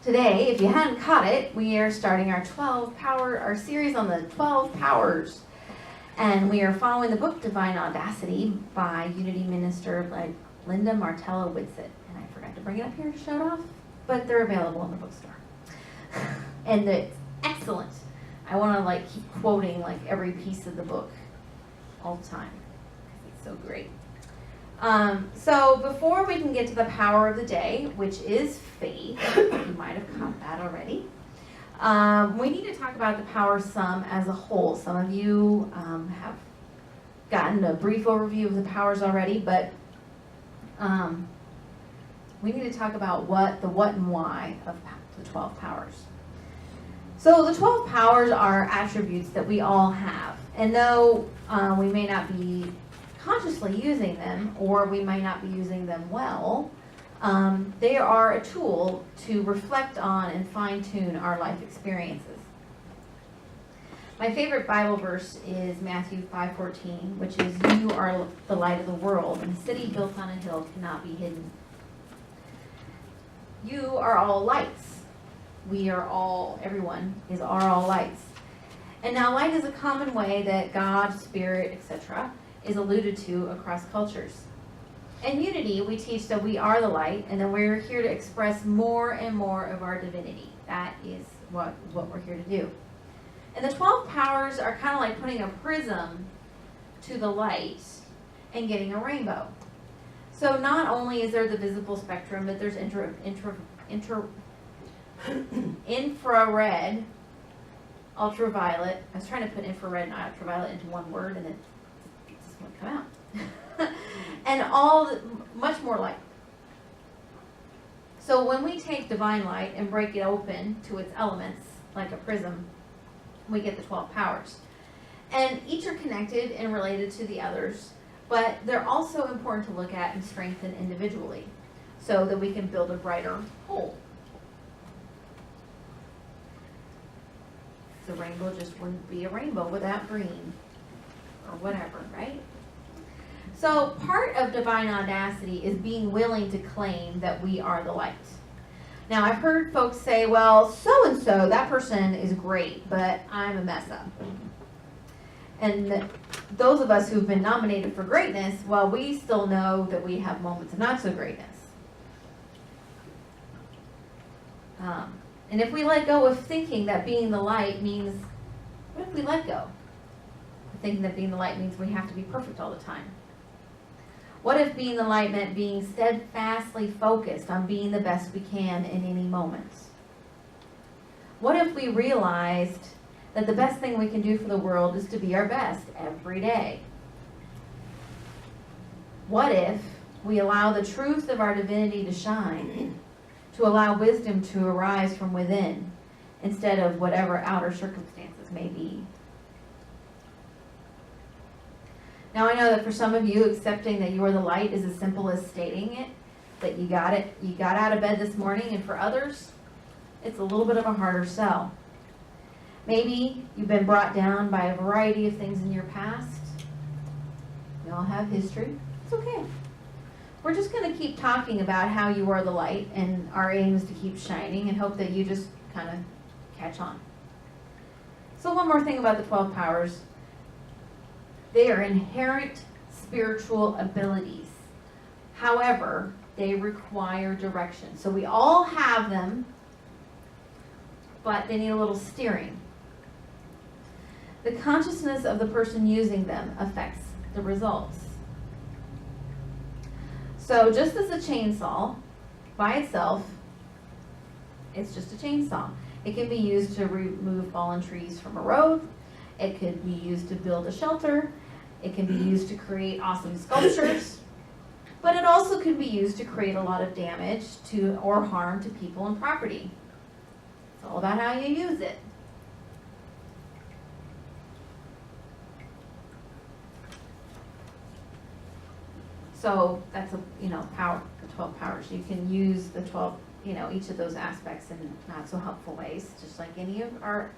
Today, if you hadn't caught it, we are starting our series on the 12 powers. And we are following the book Divine Audacity by Unity Minister Linda Martello Whitsitt. And I forgot to bring it up here to show it off, but they're available in the bookstore. And it's excellent. I want to keep quoting every piece of the book all the time. It's so great. So before we can get to the power of the day, which is faith, you might have caught that already, we need to talk about the power sum as a whole. Some of you have gotten a brief overview of the powers already, but we need to talk about what and why of the 12 powers. So the 12 powers are attributes that we all have, and though we may not be consciously using them, or we might not be using them well, they are a tool to reflect on and fine-tune our life experiences. My favorite Bible verse is Matthew 5:14, which is, "You are the light of the world, and a city built on a hill cannot be hidden." You are all lights. Everyone are all lights. And now light is a common way that God, Spirit, etc. is alluded to across cultures. In Unity, we teach that we are the light, and that we're here to express more and more of our divinity. That is what we're here to do. And the 12 powers are kind of like putting a prism to the light and getting a rainbow. So not only is there the visible spectrum, but there's infrared, ultraviolet. I was trying to put infrared and ultraviolet into one word, and it just won't come out. And much more light. So when we take divine light and break it open to its elements, like a prism, we get the 12 powers. And each are connected and related to the others, but they're also important to look at and strengthen individually, so that we can build a brighter whole. The rainbow just wouldn't be a rainbow without green, or whatever, right? So part of divine audacity is being willing to claim that we are the light. Now I've heard folks say, well, so-and-so, that person is great, but I'm a mess up. And those of us who've been nominated for greatness, well, we still know that we have moments of not so greatness. And if we let go of thinking that being the light means, what if we let go of thinking that being the light means we have to be perfect all the time? What if being the light meant being steadfastly focused on being the best we can in any moment? What if we realized that the best thing we can do for the world is to be our best every day? What if we allow the truth of our divinity to shine, to allow wisdom to arise from within, instead of whatever outer circumstances may be? Now I know that for some of you, accepting that you are the light is as simple as stating it, that you got out of bed this morning, and for others, it's a little bit of a harder sell. Maybe you've been brought down by a variety of things in your past. We all have history. It's okay. We're just going to keep talking about how you are the light, and our aim is to keep shining and hope that you just kind of catch on. So one more thing about the 12 powers. They are inherent spiritual abilities. However, they require direction. So we all have them, but they need a little steering. The consciousness of the person using them affects the results. So just as a chainsaw, by itself, it's just a chainsaw. It can be used to remove fallen trees from a road. It could be used to build a shelter. It can be used to create awesome sculptures. But it also could be used to create a lot of damage or harm to people and property. It's all about how you use it. So that's power, the 12 powers. You can use the 12, each of those aspects in not so helpful ways, just like any of our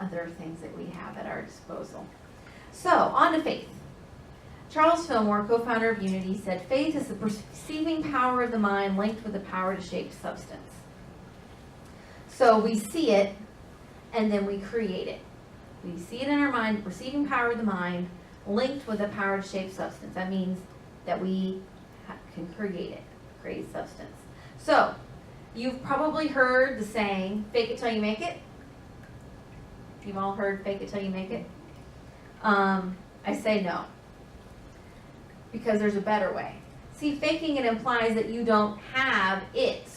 other things that we have at our disposal. So, on to faith. Charles Fillmore, co-founder of Unity, said, "Faith is the perceiving power of the mind linked with the power to shape substance." So we see it, and then we create it. We see it in our mind, receiving power of the mind, linked with a power to shape substance. That means that we can create it, create substance. So, you've probably heard the saying, fake it till you make it. You've all heard fake it till you make it. I say no, because there's a better way. See, faking it implies that you don't have it.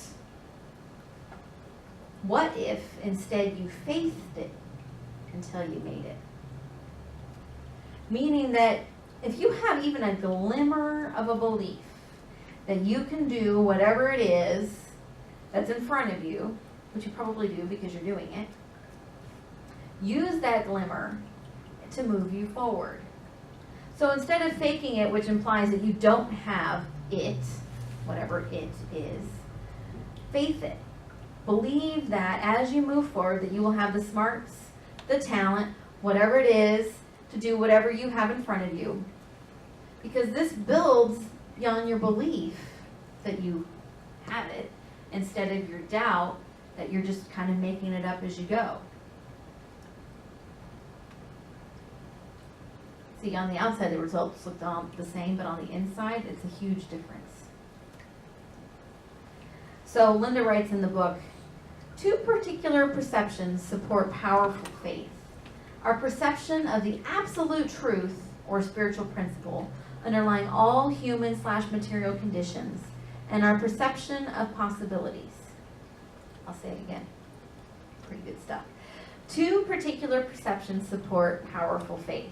What if instead you faced it until you made it? Meaning that if you have even a glimmer of a belief that you can do whatever it is that's in front of you, which you probably do because you're doing it, use that glimmer to move you forward. So instead of faking it, which implies that you don't have it, whatever it is, faith it. Believe that as you move forward that you will have the smarts, the talent, whatever it is, to do whatever you have in front of you. Because this builds on your belief that you have it, instead of your doubt that you're just kind of making it up as you go. See, on the outside the results look the same, but on the inside it's a huge difference. So Linda writes in the book, 2 particular perceptions support powerful faith. Our perception of the absolute truth or spiritual principle underlying all human/material conditions, and our perception of possibilities. I'll say it again. Pretty good stuff. 2 particular perceptions support powerful faith.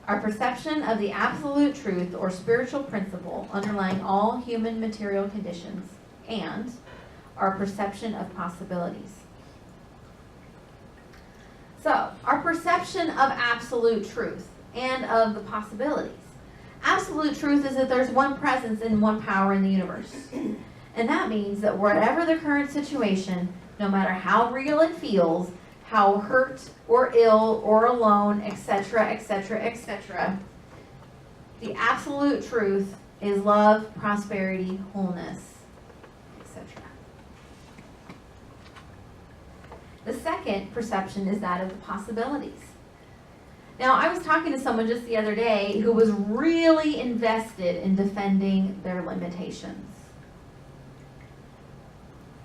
Our perception of the absolute truth or spiritual principle underlying all human material conditions, and our perception of possibilities. So, our perception of absolute truth and of the possibilities. Absolute truth is that there's one presence and one power in the universe. And that means that whatever the current situation, no matter how real it feels, how hurt or ill or alone, etc., etc., etc., the absolute truth is love, prosperity, wholeness, etc. The second perception is that of the possibilities. Now, I was talking to someone just the other day who was really invested in defending their limitations.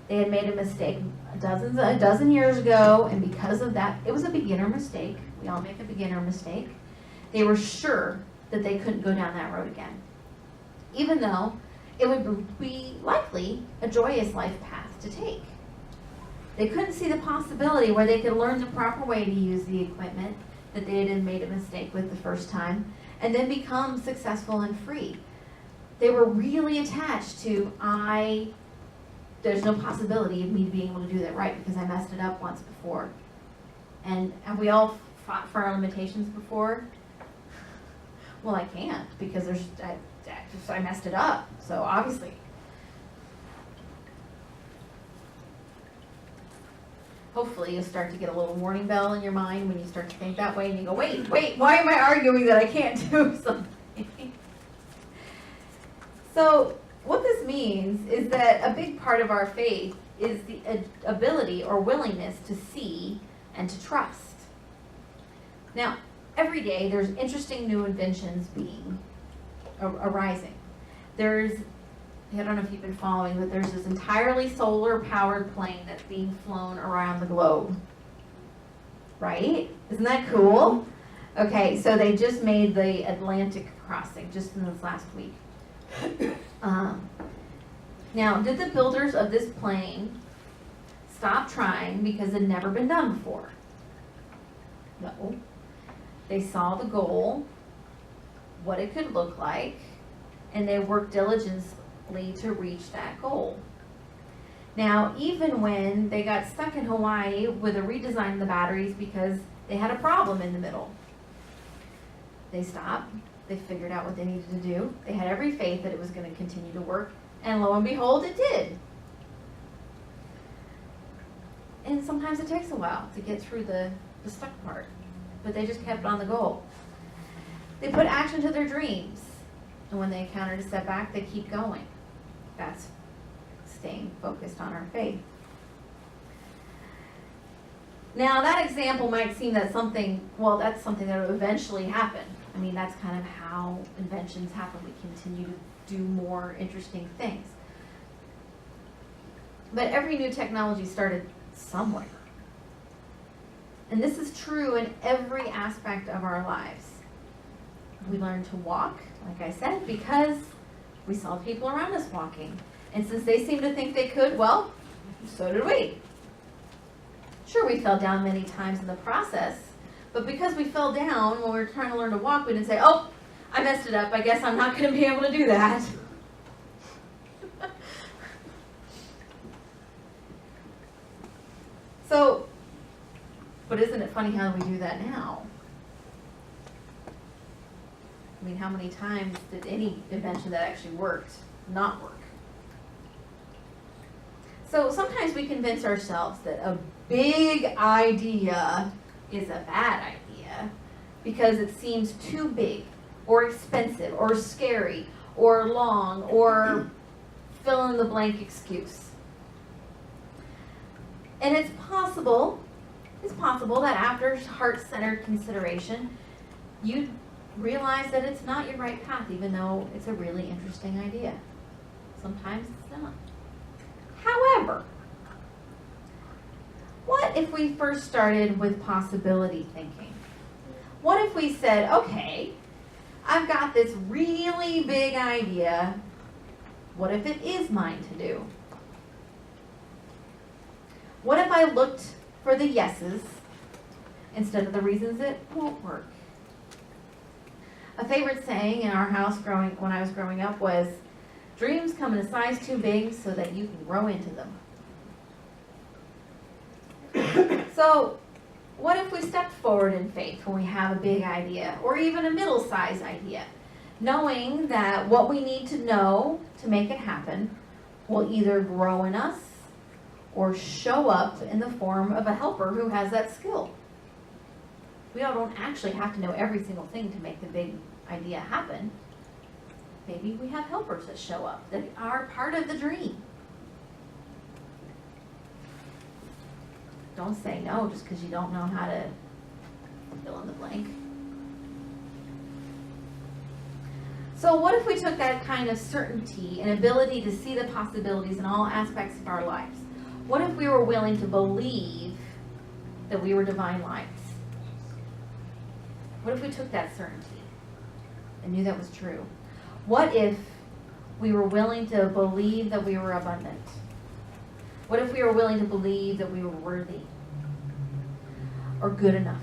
They had made a mistake a dozen years ago, and because of that, it was a beginner mistake. We all make a beginner mistake. They were sure that they couldn't go down that road again, even though it would be likely a joyous life path to take. They couldn't see the possibility where they could learn the proper way to use the equipment that they had made a mistake with the first time, and then become successful and free. They were really attached to, there's no possibility of me being able to do that right because I messed it up once before. And have we all fought for our limitations before? Well, I can't because I messed it up, so obviously. Hopefully you'll start to get a little warning bell in your mind when you start to think that way and you go, wait, why am I arguing that I can't do something? So what this means is that a big part of our faith is the ability or willingness to see and to trust. Now, every day there's interesting new inventions arising. I don't know if you've been following, but there's this entirely solar-powered plane that's being flown around the globe. Right? Isn't that cool? Okay, so they just made the Atlantic crossing just in this last week. Now, did the builders of this plane stop trying because it had never been done before? No. They saw the goal, what it could look like, and they worked diligently to reach that goal. Now, even when they got stuck in Hawaii with a redesign of the batteries because they had a problem in the middle, they stopped, they figured out what they needed to do, they had every faith that it was going to continue to work, and lo and behold, it did. And sometimes it takes a while to get through the stuck part, but they just kept on the goal. They put action to their dreams, and when they encountered a setback, they keep going. That's staying focused on our faith. Now that example might seem that something, well, that's something that will eventually happen. I mean, that's kind of how inventions happen. We continue to do more interesting things. But every new technology started somewhere. And this is true in every aspect of our lives. We learned to walk, like I said, because we saw people around us walking. And since they seemed to think they could, well, so did we. Sure, we fell down many times in the process, but because we fell down when we were trying to learn to walk, we didn't say, oh, I messed it up. I guess I'm not going to be able to do that. So, but isn't it funny how we do that now? I mean, how many times did any invention that actually worked not work? So sometimes we convince ourselves that a big idea is a bad idea because it seems too big or expensive or scary or long or fill in the blank excuse. And it's possible that after heart-centered consideration, you realize that it's not your right path, even though it's a really interesting idea. Sometimes it's not. However, what if we first started with possibility thinking? What if we said, okay, I've got this really big idea. What if it is mine to do? What if I looked for the yeses instead of the reasons it won't work? A favorite saying in our house when I was growing up was, dreams come in a size too big so that you can grow into them. So, what if we stepped forward in faith when we have a big idea, or even a middle-sized idea, knowing that what we need to know to make it happen will either grow in us or show up in the form of a helper who has that skill. We all don't actually have to know every single thing to make the big idea happen. Maybe we have helpers that show up that are part of the dream. Don't say no just because you don't know how to fill in the blank. So what if we took that kind of certainty and ability to see the possibilities in all aspects of our lives? What if we were willing to believe that we were divine lights? What if we took that certainty and knew that was true? What if we were willing to believe that we were abundant? What if we were willing to believe that we were worthy? Or good enough?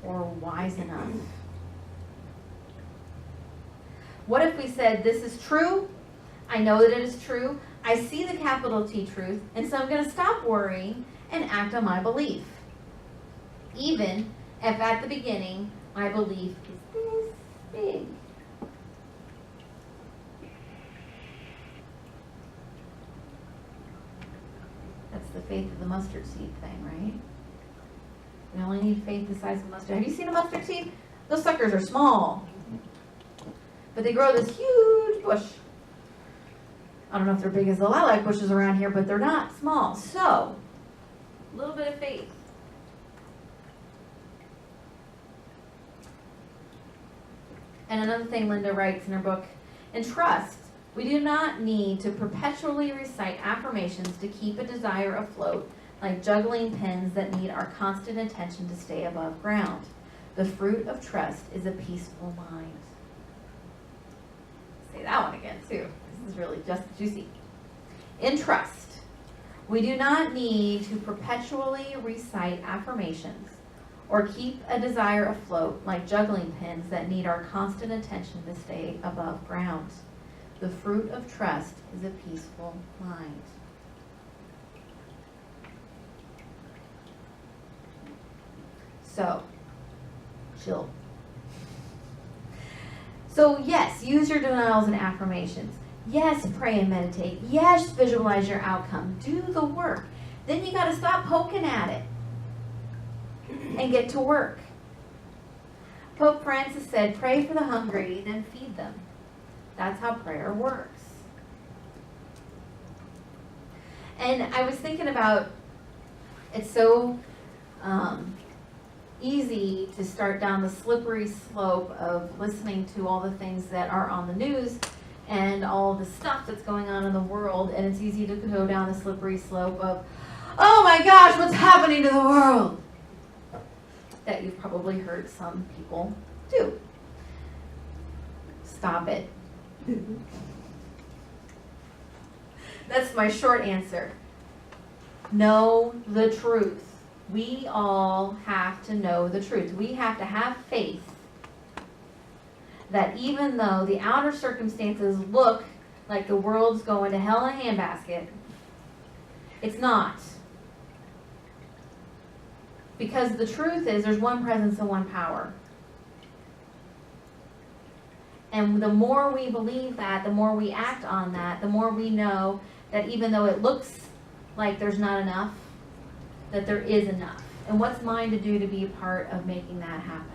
Or wise enough? What if we said, this is true, I know that it is true, I see the capital T truth, and so I'm going to stop worrying and act on my belief. Even if at the beginning my belief is this big. That's the faith of the mustard seed thing, right? We only need faith the size of mustard. Have you seen a mustard seed? Those suckers are small. But they grow this huge bush. I don't know if they're big as the lilac bushes around here, but they're not small. So, a little bit of faith. And another thing Linda writes in her book, in trust, we do not need to perpetually recite affirmations to keep a desire afloat, like juggling pins that need our constant attention to stay above ground. The fruit of trust is a peaceful mind. Say that one again, too. This is really just juicy. In trust, we do not need to perpetually recite affirmations or keep a desire afloat like juggling pins that need our constant attention to stay above ground. The fruit of trust is a peaceful mind. So, chill. So yes, use your denials and affirmations. Yes, pray and meditate. Yes, visualize your outcome. Do the work. Then you got to stop poking at it and get to work. Pope Francis said, pray for the hungry, then feed them. That's how prayer works. And I was thinking about, it's so easy to start down the slippery slope of listening to all the things that are on the news and all the stuff that's going on in the world, and it's easy to go down the slippery slope of, oh my gosh, what's happening to the world? That you've probably heard some people do. Stop it. That's my short answer. Know the truth. We all have to know the truth. We have to have faith that even though the outer circumstances look like the world's going to hell in a handbasket, it's not. Because the truth is there's one presence and one power. And the more we believe that, the more we act on that, the more we know that even though it looks like there's not enough, that there is enough. And what's mine to do to be a part of making that happen?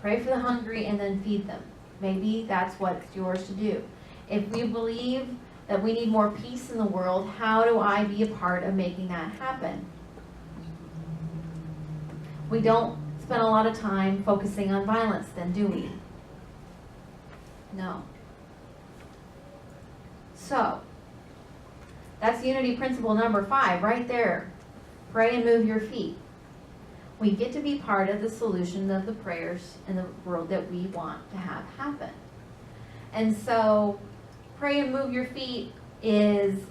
Pray for the hungry and then feed them. Maybe that's what's yours to do. If we believe that we need more peace in the world, how do I be a part of making that happen? We don't spend a lot of time focusing on violence then, do we? No. So, that's unity principle number 5 right there. Pray and move your feet. We get to be part of the solution of the prayers in the world that we want to have happen. And so, pray and move your feet is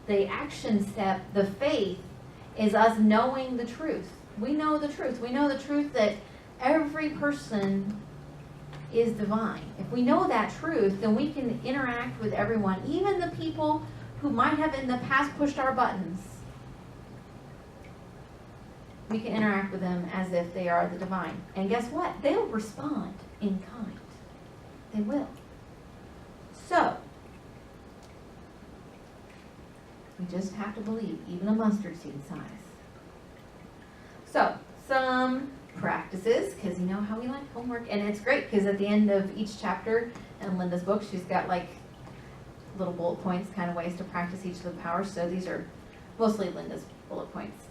the action step. The faith is us knowing the truth. We know the truth. We know the truth that every person is divine. If we know that truth, then we can interact with everyone, even the people who might have in the past pushed our buttons. We can interact with them as if they are the divine. And guess what? They'll respond in kind. They will. So, we just have to believe, even a mustard seed size. So, some practices, because you know how we like homework. And it's great because at the end of each chapter in Linda's book, she's got like little bullet points, kind of ways to practice each of the powers. So these are mostly Linda's bullet points.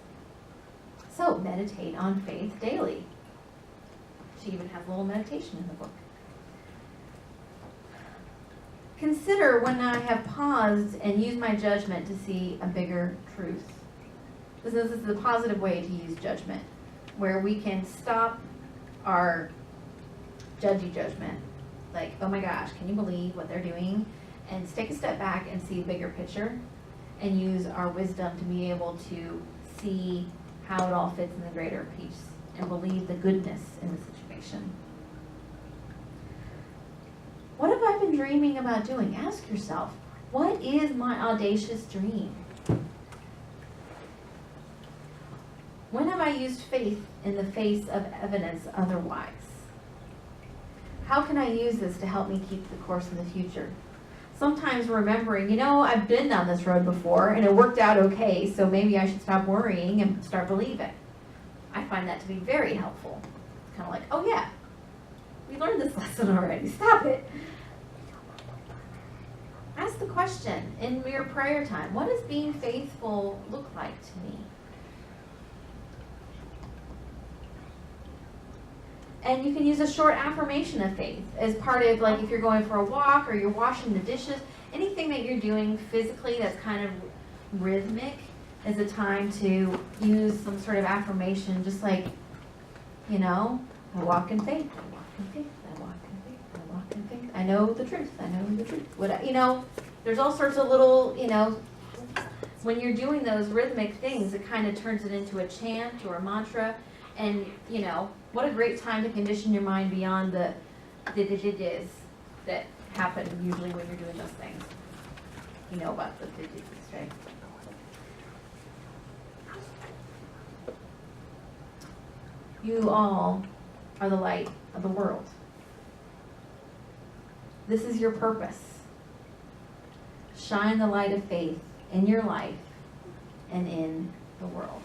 So, meditate on faith daily. She even has a little meditation in the book. Consider when I have paused and used my judgment to see a bigger truth. This is the positive way to use judgment, where we can stop our judgy judgment. Like, oh my gosh, can you believe what they're doing? And take a step back and see a bigger picture and use our wisdom to be able to see how it all fits in the greater piece and believe the goodness in the situation. What have I been dreaming about doing? Ask yourself, what is my audacious dream? When have I used faith in the face of evidence otherwise? How can I use this to help me keep the course in the future? Sometimes remembering, you know, I've been down this road before and it worked out okay, so maybe I should stop worrying and start believing. I find that to be very helpful. It's kind of like, oh yeah, we learned this lesson already. Stop it. Ask the question in your prayer time, what does being faithful look like to me? And you can use a short affirmation of faith as part of, like, if you're going for a walk or you're washing the dishes, anything that you're doing physically that's kind of rhythmic is a time to use some sort of affirmation, just like, you know, I walk in faith, I walk in faith, I walk in faith, I walk in faith. I know the truth, I know the truth. You know, there's all sorts of little, you know, when you're doing those rhythmic things, it kind of turns it into a chant or a mantra. And, you know, what a great time to condition your mind beyond the did-did-did-is that happen usually when you're doing those things. You know about the did-did-is, right? You all are the light of the world. This is your purpose. Shine the light of faith in your life and in the world.